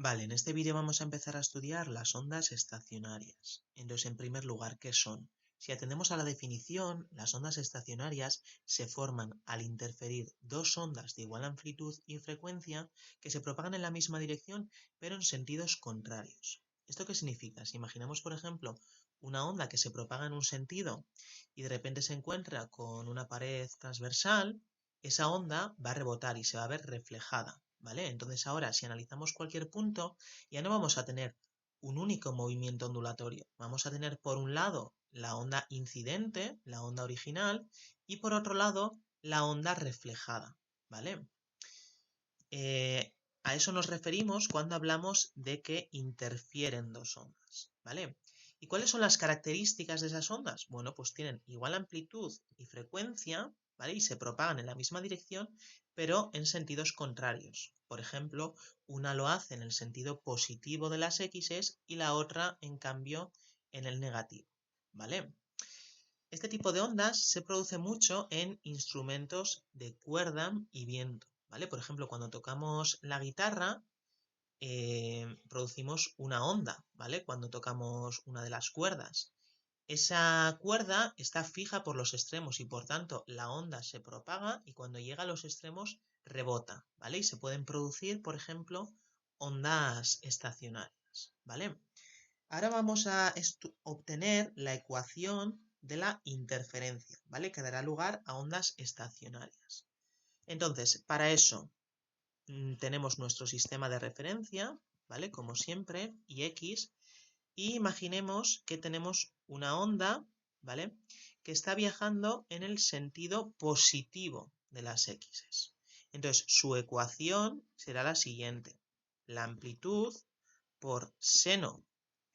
Vale, en este vídeo vamos a empezar a estudiar las ondas estacionarias. Entonces, en primer lugar, ¿qué son? Si atendemos a la definición, las ondas estacionarias se forman al interferir dos ondas de igual amplitud y frecuencia que se propagan en la misma dirección, pero en sentidos contrarios. ¿Esto qué significa? Si imaginamos, por ejemplo, una onda que se propaga en un sentido y de repente se encuentra con una pared transversal, esa onda va a rebotar y se va a ver reflejada. ¿Vale? Entonces ahora, si analizamos cualquier punto, ya no vamos a tener un único movimiento ondulatorio. Vamos a tener por un lado la onda incidente, la onda original, y por otro lado la onda reflejada, ¿vale? A eso nos referimos cuando hablamos de que interfieren dos ondas, ¿vale? ¿Y cuáles son las características de esas ondas? Bueno, pues tienen igual amplitud y frecuencia, ¿vale? Y se propagan en la misma dirección, pero en sentidos contrarios. Por ejemplo, una lo hace en el sentido positivo de las X y la otra, en cambio, en el negativo, ¿vale? Este tipo de ondas se produce mucho en instrumentos de cuerda y viento, ¿vale? Por ejemplo, cuando tocamos la guitarra, producimos una onda, ¿vale? Cuando tocamos una de las cuerdas. Esa cuerda está fija por los extremos y por tanto la onda se propaga y cuando llega a los extremos rebota, ¿vale? Y se pueden producir, por ejemplo, ondas estacionarias, ¿vale? Ahora vamos a obtener la ecuación de la interferencia, ¿vale? Que dará lugar a ondas estacionarias. Entonces, para eso tenemos nuestro sistema de referencia, ¿vale? Como siempre, y X, y imaginemos que tenemos una onda, ¿vale? Que está viajando en el sentido positivo de las X. Entonces, su ecuación será la siguiente. La amplitud por seno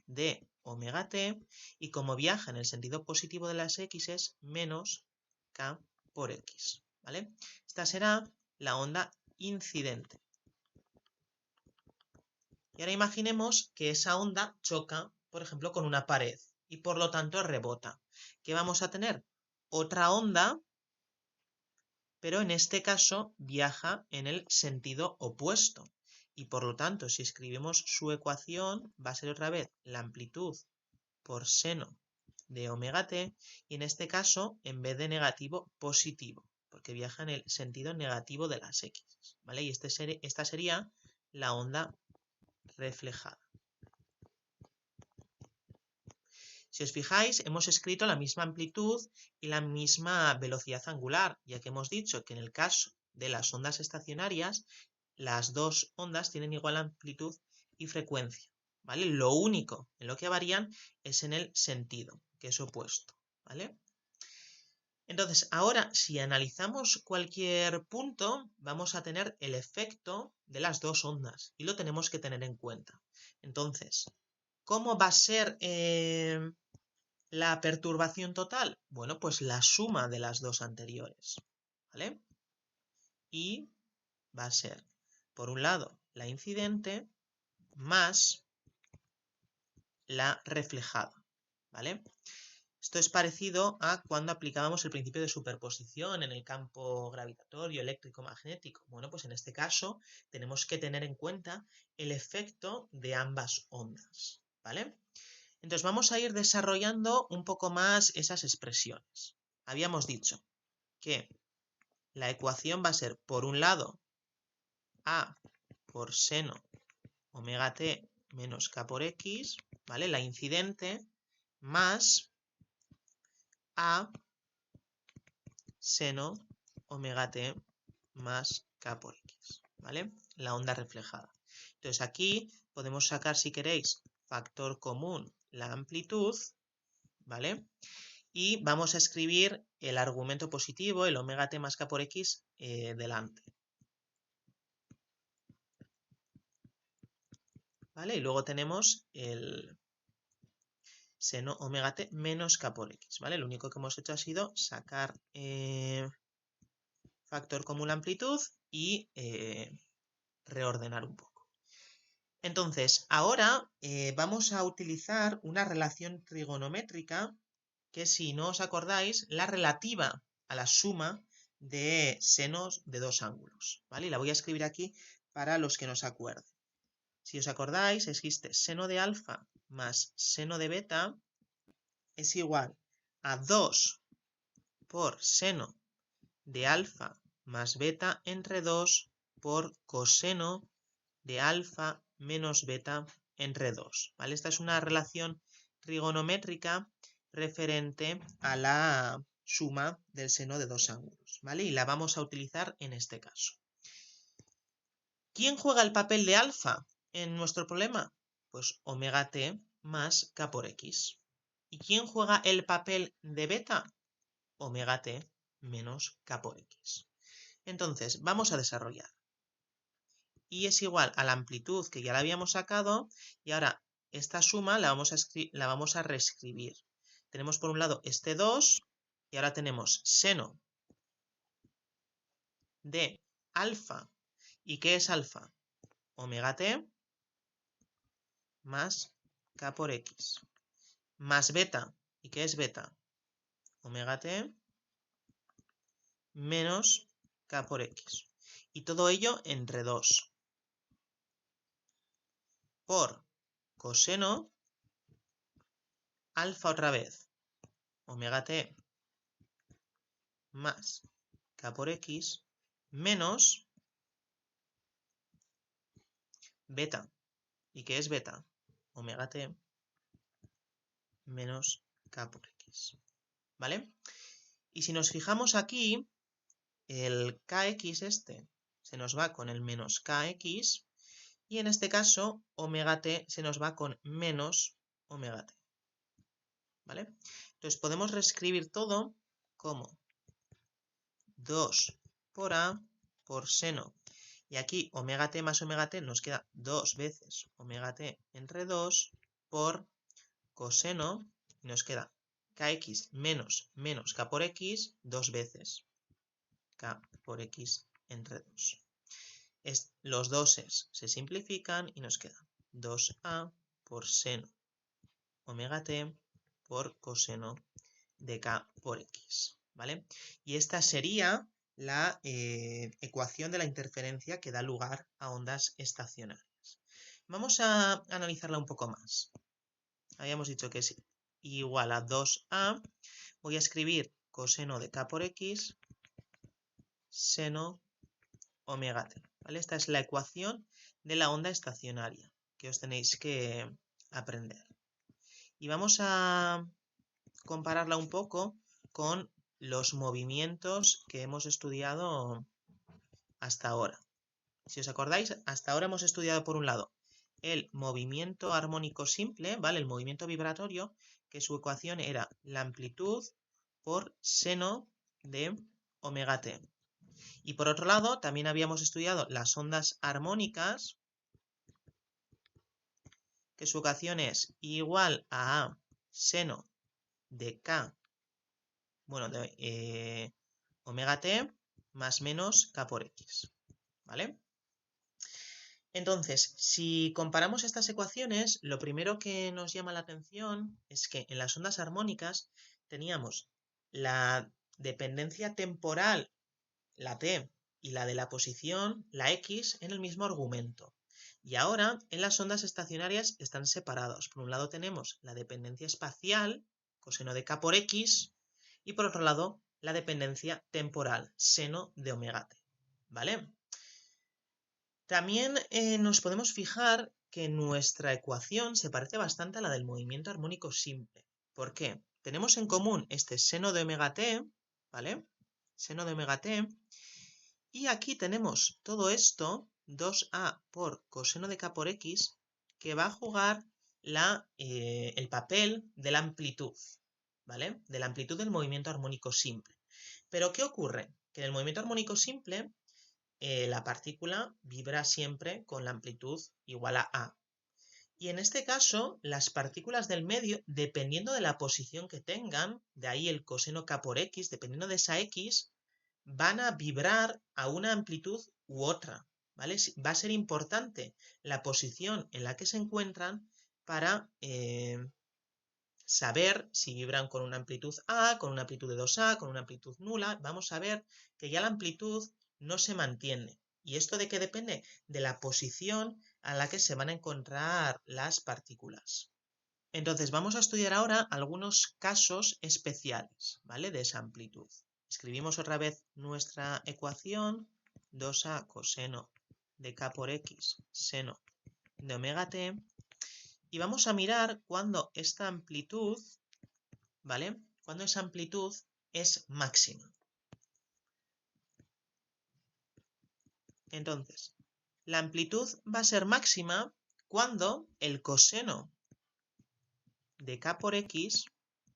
de omega t, y como viaja en el sentido positivo de las X es menos k por X, ¿vale? Esta será la onda incidente. Y ahora imaginemos que esa onda choca, por ejemplo, con una pared y por lo tanto rebota. ¿Qué vamos a tener? Otra onda, pero en este caso viaja en el sentido opuesto. Y por lo tanto, si escribimos su ecuación, va a ser otra vez la amplitud por seno de omega t, y en este caso, en vez de negativo, positivo, porque viaja en el sentido negativo de las X, ¿vale? Y esta sería la onda reflejada. Si os fijáis, hemos escrito la misma amplitud y la misma velocidad angular, ya que hemos dicho que en el caso de las ondas estacionarias, las dos ondas tienen igual amplitud y frecuencia, ¿vale? Lo único en lo que varían es en el sentido, que es opuesto, ¿vale? Entonces, ahora, si analizamos cualquier punto, vamos a tener el efecto de las dos ondas y lo tenemos que tener en cuenta. Entonces, ¿cómo va a ser la perturbación total? Bueno, pues la suma de las dos anteriores, ¿vale? Y va a ser, por un lado, la incidente más la reflejada, ¿vale? Esto es parecido a cuando aplicábamos el principio de superposición en el campo gravitatorio, eléctrico, magnético. Bueno, pues en este caso tenemos que tener en cuenta el efecto de ambas ondas, ¿vale? Entonces vamos a ir desarrollando un poco más esas expresiones. Habíamos dicho que la ecuación va a ser, por un lado, A por seno omega t menos k por x, ¿vale? La incidente más A seno omega t más k por x, ¿vale? La onda reflejada. Entonces aquí podemos sacar, si queréis, factor común la amplitud, ¿vale? Y vamos a escribir el argumento positivo, el omega t más k por x, delante. ¿Vale? Y luego tenemos el seno omega t menos k por x, ¿vale? Lo único que hemos hecho ha sido sacar factor común la amplitud y reordenar un poco. Entonces, ahora vamos a utilizar una relación trigonométrica que, si no os acordáis, la relativa a la suma de senos de dos ángulos, ¿vale? Y la voy a escribir aquí para los que no se acuerden. Si os acordáis, existe seno de alfa más seno de beta es igual a 2 por seno de alfa más beta entre 2 por coseno de alfa menos beta entre 2. ¿Vale? Esta es una relación trigonométrica referente a la suma del seno de dos ángulos, ¿vale? Y la vamos a utilizar en este caso. ¿Quién juega el papel de alfa en nuestro problema? Pues omega t más k por x. ¿Y quién juega el papel de beta? Omega t menos k por x. Entonces, vamos a desarrollar. Y es igual a la amplitud que ya la habíamos sacado, y ahora esta suma la vamos a reescribir. Tenemos por un lado este 2, y ahora tenemos seno de alfa. ¿Y qué es alfa? Omega t más k por x. Más beta. ¿Y qué es beta? Omega t menos k por x. Y todo ello entre 2. Por coseno alfa otra vez. Omega t más k por x menos beta. ¿Y qué es beta? Omega t menos k por x. ¿Vale? Y si nos fijamos aquí, el kx este se nos va con el menos kx y en este caso omega t se nos va con menos omega t. ¿Vale? Entonces podemos reescribir todo como 2 por a por seno. Y aquí omega t más omega t nos queda 2 veces omega t entre 2 por coseno y nos queda kx menos k por x 2 veces k por x entre 2. Los doses se simplifican y nos queda 2a por seno omega t por coseno de k por x. ¿Vale? Y esta sería la ecuación de la interferencia que da lugar a ondas estacionarias. Vamos a analizarla un poco más. Habíamos dicho que es igual a 2a. Voy a escribir coseno de k por x seno omega t. ¿Vale? Esta es la ecuación de la onda estacionaria que os tenéis que aprender. Y vamos a compararla un poco con los movimientos que hemos estudiado hasta ahora. Si os acordáis, hasta ahora hemos estudiado por un lado el movimiento armónico simple, ¿vale? El movimiento vibratorio, que su ecuación era la amplitud por seno de omega t. Y por otro lado, también habíamos estudiado las ondas armónicas, que su ecuación es igual a seno de k, bueno, de omega t más menos k por x, ¿vale? Entonces, si comparamos estas ecuaciones, lo primero que nos llama la atención es que en las ondas armónicas teníamos la dependencia temporal, la t, y la de la posición, la x, en el mismo argumento. Y ahora, en las ondas estacionarias están separados. Por un lado tenemos la dependencia espacial, coseno de k por x, y por otro lado, la dependencia temporal, seno de omega t. ¿Vale? También nos podemos fijar que nuestra ecuación se parece bastante a la del movimiento armónico simple. ¿Por qué? Tenemos en común este seno de omega t, ¿vale? Seno de omega t. Y aquí tenemos todo esto, 2a por coseno de k por x, que va a jugar el papel de la amplitud, ¿vale? De la amplitud del movimiento armónico simple. Pero ¿qué ocurre? Que en el movimiento armónico simple la partícula vibra siempre con la amplitud igual a A. Y en este caso, las partículas del medio, dependiendo de la posición que tengan, de ahí el coseno k por x, dependiendo de esa x, van a vibrar a una amplitud u otra, ¿vale? Va a ser importante la posición en la que se encuentran para saber si vibran con una amplitud A, con una amplitud de 2A, con una amplitud nula. Vamos a ver que ya la amplitud no se mantiene. ¿Y esto de qué depende? De la posición a la que se van a encontrar las partículas. Entonces vamos a estudiar ahora algunos casos especiales, ¿vale? De esa amplitud. Escribimos otra vez nuestra ecuación, 2a coseno de k por x seno de omega t, y vamos a mirar cuando esta amplitud, ¿vale? Cuando esa amplitud es máxima. Entonces, la amplitud va a ser máxima cuando el coseno de k por x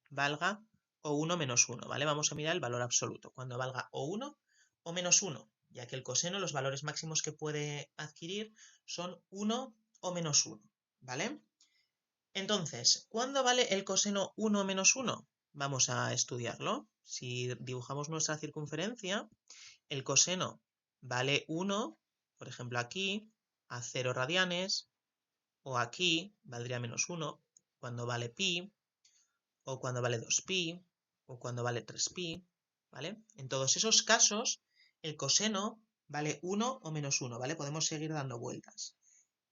valga o 1 menos 1, ¿vale? Vamos a mirar el valor absoluto, cuando valga o 1 o menos 1, ya que el coseno, los valores máximos que puede adquirir son 1 o menos 1, ¿vale? Entonces, ¿cuándo vale el coseno 1 menos 1? Vamos a estudiarlo. Si dibujamos nuestra circunferencia, el coseno vale 1, por ejemplo aquí, a 0 radianes, o aquí valdría menos 1, cuando vale pi, o cuando vale 2pi, o cuando vale 3pi, ¿vale? En todos esos casos, el coseno vale 1 o menos 1, ¿vale? Podemos seguir dando vueltas.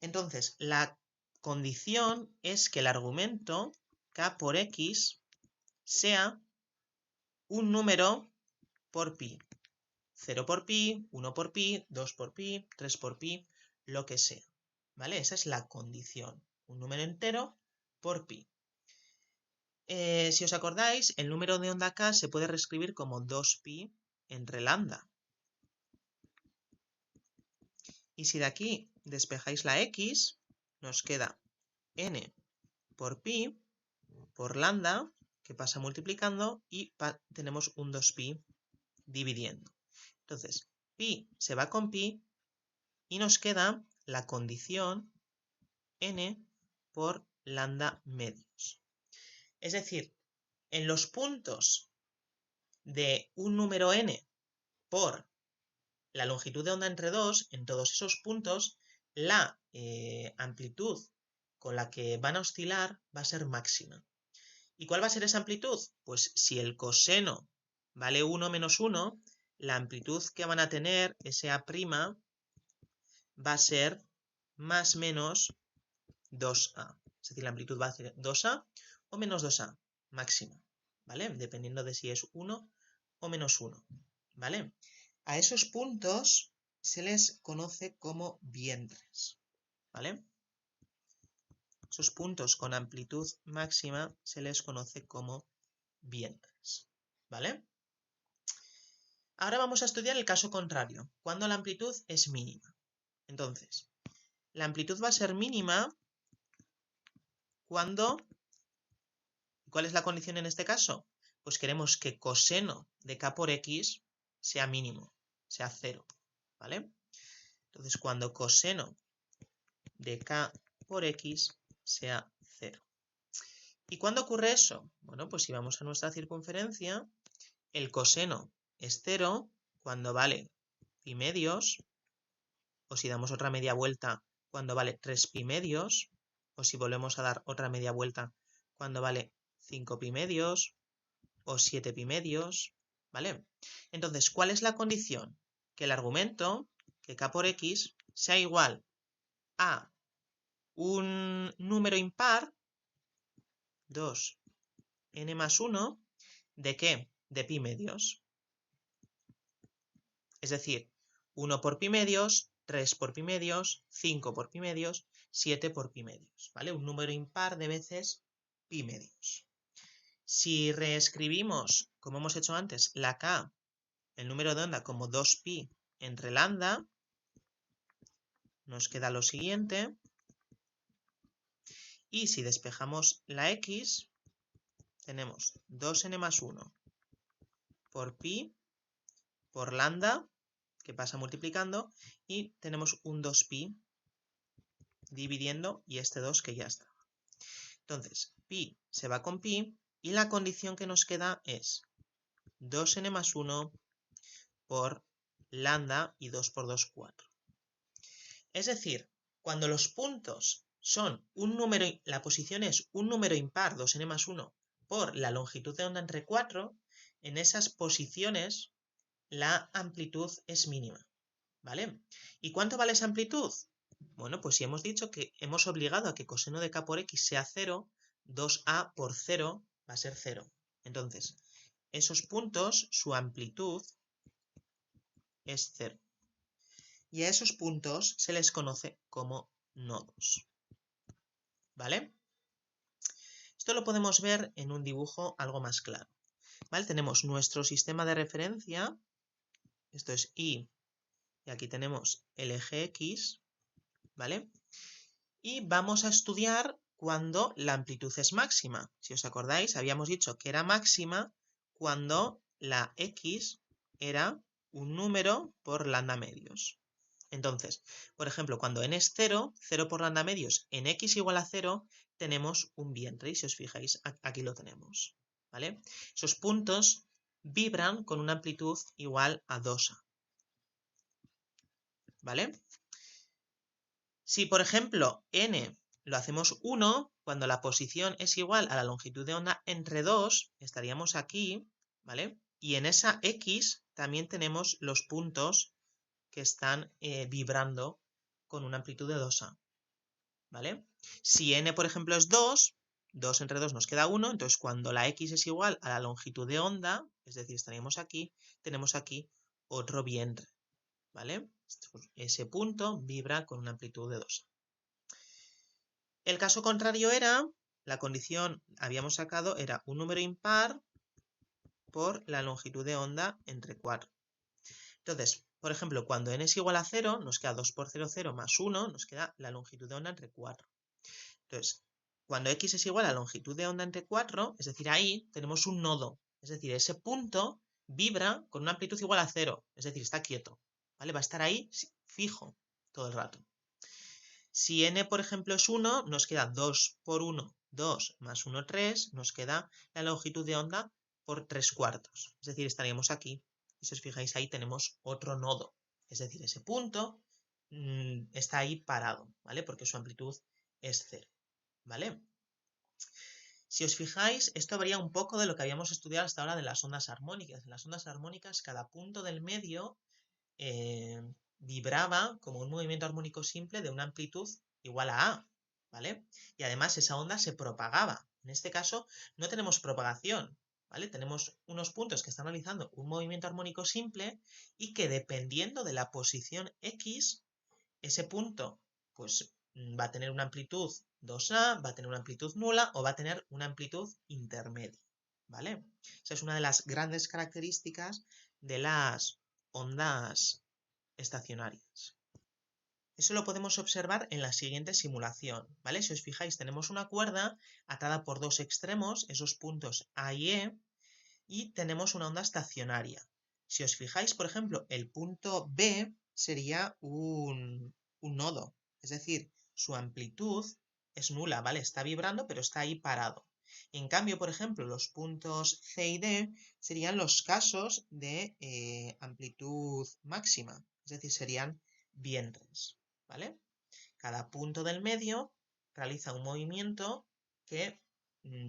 Entonces, la condición es que el argumento k por x sea un número por pi. 0 por pi, 1 por pi, 2 por pi, 3 por pi, lo que sea, ¿vale? Esa es la condición, un número entero por pi. Si os acordáis, el número de onda k se puede reescribir como 2pi entre lambda. Y si de aquí despejáis la x, nos queda n por pi por lambda, que pasa multiplicando, y tenemos un 2pi dividiendo. Entonces, pi se va con pi y nos queda la condición n por lambda medios. Es decir, en los puntos de un número n por la longitud de onda entre 2, en todos esos puntos, la amplitud con la que van a oscilar va a ser máxima. ¿Y cuál va a ser esa amplitud? Pues si el coseno vale 1 menos 1, la amplitud que van a tener, SA', va a ser más menos 2a. Es decir, la amplitud va a ser 2a o menos 2a, máxima, ¿vale? Dependiendo de si es 1 o menos 1, ¿vale? A esos puntos se les conoce como vientres, ¿vale? Esos puntos con amplitud máxima se les conoce como vientres, ¿vale? Ahora vamos a estudiar el caso contrario, cuando la amplitud es mínima. Entonces, la amplitud va a ser mínima cuando... ¿Cuál es la condición en este caso? Pues queremos que coseno de k por x sea mínimo, sea 0, ¿vale? Entonces, cuando coseno de k por x sea 0. ¿Y cuándo ocurre eso? Bueno, pues si vamos a nuestra circunferencia, el coseno es 0 cuando vale pi medios, o si damos otra media vuelta cuando vale 3pi medios, o si volvemos a dar otra media vuelta cuando vale 5pi medios, o 7pi medios, ¿vale? Entonces, ¿cuál es la condición? Que el argumento, que k por x, sea igual a un número impar, 2n más 1, ¿de qué? De pi medios. Es decir, 1 por pi medios, 3 por pi medios, 5 por pi medios, 7 por pi medios, ¿vale? Un número impar de veces pi medios. Si reescribimos, como hemos hecho antes, la k, el número de onda, como 2pi entre lambda, nos queda lo siguiente. Y si despejamos la x, tenemos 2n más 1 por pi por lambda, que pasa multiplicando, y tenemos un 2pi dividiendo, y este 2 que ya está. Entonces, pi se va con pi, y la condición que nos queda es 2n más 1 por lambda, y 2 por 2, 4. Es decir, cuando los puntos son un número, la posición es un número impar, 2n más 1, por la longitud de onda entre 4, en esas posiciones la amplitud es mínima, ¿vale? ¿Y cuánto vale esa amplitud? Bueno, pues si hemos dicho que hemos obligado a que coseno de k por x sea 0, 2a por 0 va a ser 0. Entonces, esos puntos, su amplitud es 0. Y a esos puntos se les conoce como nodos. ¿Vale? Esto lo podemos ver en un dibujo algo más claro. ¿Vale? Tenemos nuestro sistema de referencia, esto es Y, y aquí tenemos el eje X, ¿vale? Y vamos a estudiar cuando la amplitud es máxima. Si os acordáis, habíamos dicho que era máxima cuando la X era un número por lambda medios. Entonces, por ejemplo, cuando n es 0, 0 por lambda medios, en x igual a 0, tenemos un vientre. Y si os fijáis, aquí lo tenemos. ¿Vale? Esos puntos vibran con una amplitud igual a 2a. ¿Vale? Si, por ejemplo, n lo hacemos 1, cuando la posición es igual a la longitud de onda entre 2, estaríamos aquí, ¿vale? Y en esa x también tenemos los puntos que están vibrando con una amplitud de 2a, ¿vale? Si n, por ejemplo, es 2, 2 entre 2 nos queda 1, entonces cuando la x es igual a la longitud de onda, es decir, estaríamos aquí, tenemos aquí otro vientre, ¿vale? Ese punto vibra con una amplitud de 2a. El caso contrario era, la condición habíamos sacado, era un número impar por la longitud de onda entre 4. Entonces, por ejemplo, cuando n es igual a 0, nos queda 2 por 0, 0 más 1, nos queda la longitud de onda entre 4. Entonces, cuando x es igual a la longitud de onda entre 4, es decir, ahí tenemos un nodo. Es decir, ese punto vibra con una amplitud igual a 0, es decir, está quieto. ¿Vale? Va a estar ahí fijo todo el rato. Si n, por ejemplo, es 1, nos queda 2 por 1, 2 más 1, 3, nos queda la longitud de onda por 3/4. Es decir, estaríamos aquí. Y si os fijáis, ahí tenemos otro nodo. Es decir, ese punto está ahí parado, ¿vale? Porque su amplitud es 0, ¿vale? Si os fijáis, esto varía un poco de lo que habíamos estudiado hasta ahora de las ondas armónicas. En las ondas armónicas, cada punto del medio vibraba como un movimiento armónico simple de una amplitud igual a A, ¿vale? Y además esa onda se propagaba. En este caso no tenemos propagación, ¿vale? Tenemos unos puntos que están realizando un movimiento armónico simple y que dependiendo de la posición X, ese punto pues va a tener una amplitud 2A, va a tener una amplitud nula o va a tener una amplitud intermedia, ¿vale? Esa es una de las grandes características de las ondas estacionarias. Eso lo podemos observar en la siguiente simulación, ¿vale? Si os fijáis, tenemos una cuerda atada por dos extremos, esos puntos A y E, y tenemos una onda estacionaria. Si os fijáis, por ejemplo, el punto B sería un nodo, es decir, su amplitud es nula, ¿vale? Está vibrando, pero está ahí parado. En cambio, por ejemplo, los puntos C y D serían los casos de amplitud máxima, es decir, serían vientres, ¿vale? Cada punto del medio realiza un movimiento que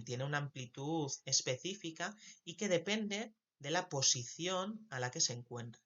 tiene una amplitud específica y que depende de la posición a la que se encuentra.